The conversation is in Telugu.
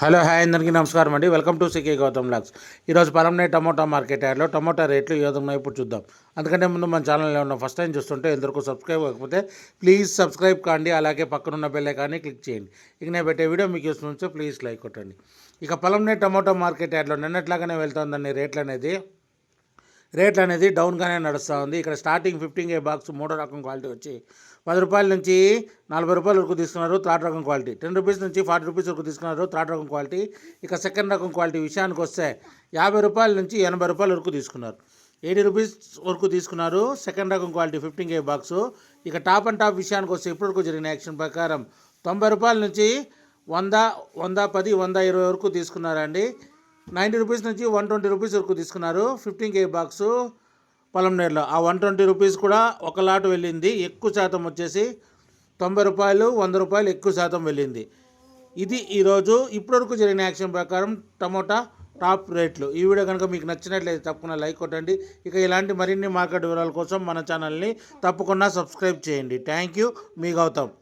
హలో హాయ్ అందరికీ నమస్కారం అండి. వెల్కమ్ టు సికే గౌతమ్ లాక్స్. ఈరోజు పలంనేరు టమోటా మార్కెట్ యార్డ్లో టమోటా రేట్లు ఏ విధంగా ఇప్పుడు చూద్దాం. అందుకంటే ముందు మన ఛానల్లో ఉన్న ఫస్ట్ టైం చూస్తుంటే ఎంతవరకు సబ్స్క్రైబ్ కాకపోతే ప్లీజ్ సబ్స్క్రైబ్ కాండి, అలాగే పక్కనున్న బెల్ ఐకాన్ని క్లిక్ చేయండి. ఇక నేను పెట్టే వీడియో మీకు యూస్ నుంచో ప్లీజ్ లైక్ కొట్టండి. ఇక పలంనేరు టమోటా మార్కెట్ యార్డ్లో నిన్నట్లాగానే వెళ్తుందండి. రేట్లు అనేది డౌన్గానే నడుస్తూ ఉంది. ఇక్కడ స్టార్టింగ్ 15 బాక్స్ మూడో రకం క్వాలిటీ వచ్చి 10 రూపాయల నుంచి 40 రూపాయల వరకు తీసుకున్నారు థర్డ్ రకం క్వాలిటీ. 10 రూపీస్ నుంచి 40 రూపీస్ వరకు తీసుకున్నారు థర్డ్ రకం క్వాలిటీ. ఇక సెకండ్ రకం క్వాలిటీ విషయానికి వస్తే 50 రూపాయల నుంచి 80 రూపాయల వరకు తీసుకున్నారు. 80 రూపీస్ వరకు తీసుకున్నారు సెకండ్ రకం క్వాలిటీ 15 బాక్సు. ఇక టాప్ అండ్ టాప్ విషయానికి వస్తే ఇప్పటివరకు జరిగిన యాక్షన్ ప్రకారం 90 రూపాయల నుంచి 100, 110, 120 వరకు తీసుకున్నారండి. 90 రూపీస్ నుంచి 120 రూపీస్ వరకు తీసుకున్నారు 15 బాక్సు పలంనేరులో. ఆ 120 రూపీస్ కూడా ఒక లాట్ వెళ్ళింది. ఎక్కువ శాతం వచ్చేసి 90 రూపాయలు, 100 రూపాయలు ఎక్కువ శాతం వెళ్ళింది. ఇది ఈరోజు ఇప్పటివరకు జరిగిన యాక్షన్ ప్రకారం టమోటా టాప్ రేట్లు. ఈ వీడియో కనుక మీకు నచ్చినట్లయితే తప్పకుండా లైక్ కొట్టండి. ఇక ఇలాంటి మరిన్ని మార్కెట్ వివరాల కోసం మన ఛానల్ని తప్పకుండా సబ్స్క్రైబ్ చేయండి. థ్యాంక్ యూ, మీ గౌతమ్.